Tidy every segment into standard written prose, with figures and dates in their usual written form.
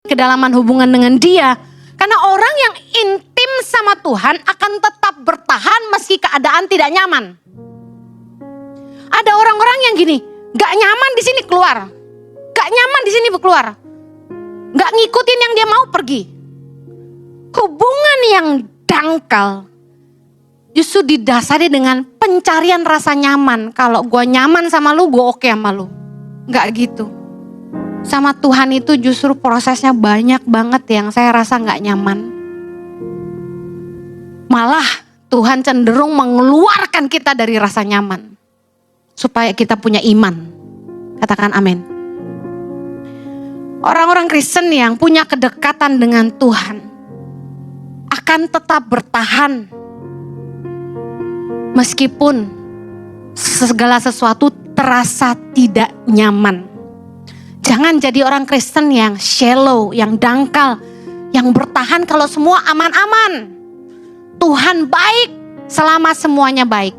kedalaman hubungan dengan Dia. Karena orang yang intim sama Tuhan akan tetap bertahan meski keadaan tidak nyaman. Ada orang-orang yang gini, gak nyaman di sini keluar, gak nyaman di sini keluar, gak ngikutin yang dia mau pergi. Hubungan yang dangkal justru didasari dengan pencarian rasa nyaman. Kalau gue nyaman sama lu, gue oke sama lu. Gak gitu. Sama Tuhan itu justru prosesnya banyak banget yang saya rasa gak nyaman. Malah Tuhan cenderung mengeluarkan kita dari rasa nyaman. Supaya kita punya iman. Katakan amin. Orang-orang Kristen yang punya kedekatan dengan Tuhan akan tetap bertahan. Meskipun segala sesuatu terasa tidak nyaman. Jangan jadi orang Kristen yang shallow, yang dangkal, yang bertahan kalau semua aman-aman. Tuhan baik selama semuanya baik.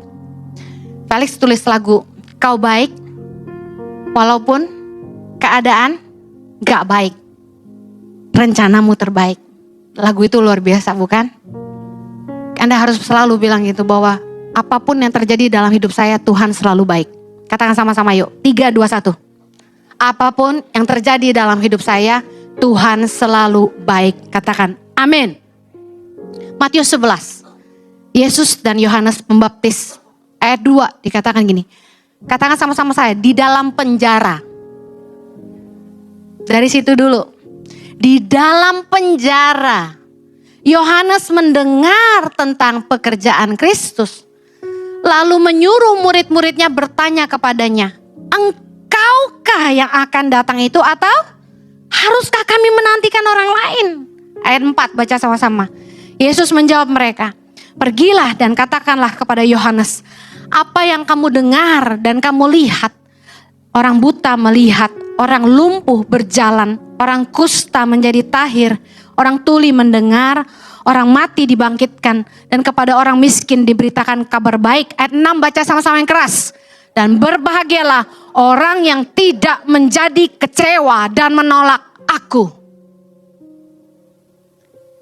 Felix tulis lagu, kau baik walaupun keadaan gak baik. Rencanamu terbaik. Lagu itu luar biasa bukan? Anda harus selalu bilang gitu bahwa apapun yang terjadi dalam hidup saya, Tuhan selalu baik. Katakan sama-sama yuk, 3, 2, 1. Apapun yang terjadi dalam hidup saya, Tuhan selalu baik. Katakan amin. Matius 11. Yesus dan Yohanes Pembaptis. Ayat 2 dikatakan gini. Katakan sama-sama saya, di dalam penjara. Dari situ dulu. Di dalam penjara. Yohanes mendengar tentang pekerjaan Kristus. Lalu menyuruh murid-muridnya bertanya kepadanya. Engkaukah yang akan datang itu atau haruskah kami menantikan orang lain? Ayat 4 baca sama-sama. Yesus menjawab mereka. Pergilah dan katakanlah kepada Yohanes. Apa yang kamu dengar dan kamu lihat. Orang buta melihat. Orang lumpuh berjalan. Orang kusta menjadi tahir. Orang tuli mendengar. Orang mati dibangkitkan. Dan kepada orang miskin diberitakan kabar baik. Ayat 6 baca sama-sama yang keras. Dan berbahagialah orang yang tidak menjadi kecewa dan menolak aku.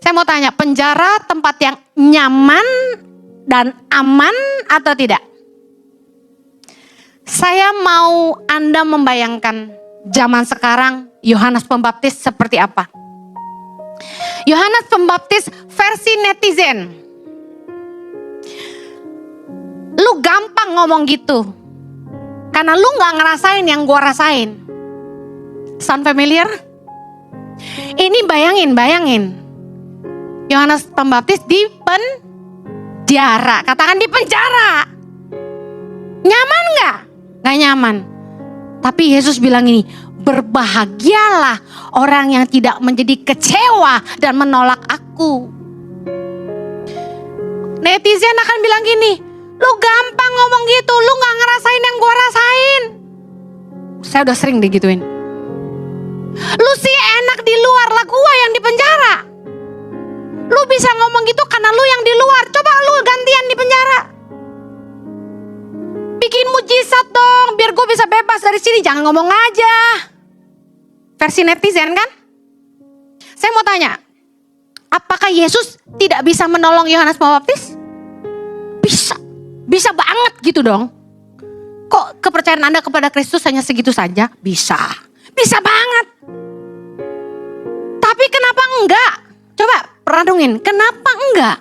Saya mau tanya, penjara tempat yang nyaman dan aman atau tidak? Saya mau Anda membayangkan zaman sekarang Yohanes Pembaptis seperti apa? Yohanes Pembaptis versi netizen. Lu gampang ngomong gitu. Karena lu gak ngerasain yang gua rasain. Sound familiar? Ini bayangin. Yohanes Pembaptis di penjara. Katakan di penjara. Nyaman gak? Gak nyaman. Tapi Yesus bilang ini, berbahagialah orang yang tidak menjadi kecewa dan menolak aku. Netizen akan bilang gini, lu gampang ngomong gitu, lu gak ngerasain yang gua rasain. Saya udah sering digituin. Lu sih enak di luar, lah gua yang di penjara. Lu bisa ngomong gitu karena lu yang di luar, coba lu gantian di penjara. Bikin mujizat dong, biar gue bisa bebas dari sini, jangan ngomong aja. Versi netizen kan? Saya mau tanya, apakah Yesus tidak bisa menolong Yohanes Pembaptis? Bisa banget gitu dong. Kok kepercayaan Anda kepada Kristus hanya segitu saja? Bisa banget. Tapi kenapa enggak? Coba renungin, kenapa enggak?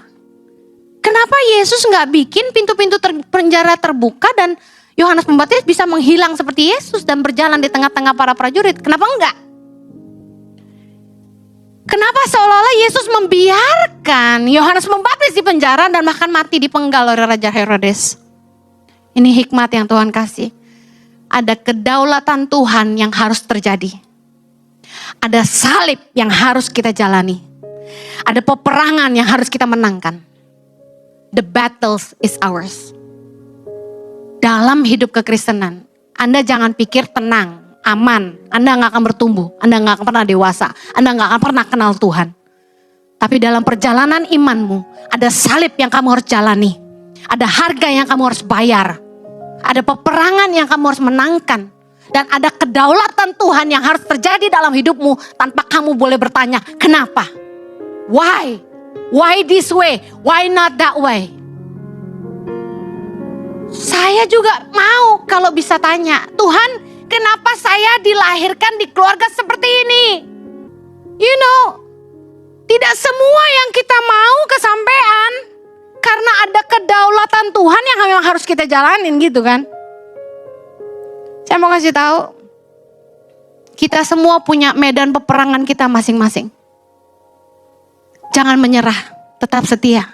Kenapa Yesus enggak bikin pintu-pintu penjara terbuka dan Yohanes Pembaptis bisa menghilang seperti Yesus dan berjalan di tengah-tengah para prajurit? Kenapa enggak? Kenapa seolah-olah Yesus membiarkan Yohanes Pembaptis di penjara dan bahkan mati dipenggal oleh Raja Herodes? Ini hikmat yang Tuhan kasih. Ada kedaulatan Tuhan yang harus terjadi. Ada salib yang harus kita jalani. Ada peperangan yang harus kita menangkan. The battles is ours. Dalam hidup kekristenan, Anda jangan pikir tenang, aman. Anda gak akan bertumbuh, Anda gak akan pernah dewasa, Anda gak akan pernah kenal Tuhan. Tapi dalam perjalanan imanmu, ada salib yang kamu harus jalani. Ada harga yang kamu harus bayar. Ada peperangan yang kamu harus menangkan. Dan ada kedaulatan Tuhan yang harus terjadi dalam hidupmu tanpa kamu boleh bertanya, kenapa? Why? Why this way? Why not that way? Saya juga mau kalau bisa tanya, Tuhan, kenapa saya dilahirkan di keluarga seperti ini? You know, tidak semua yang kita mau kesampaian karena ada kedaulatan Tuhan yang memang harus kita jalanin gitu kan. Saya mau kasih tahu, kita semua punya medan peperangan kita masing-masing. Jangan menyerah, tetap setia.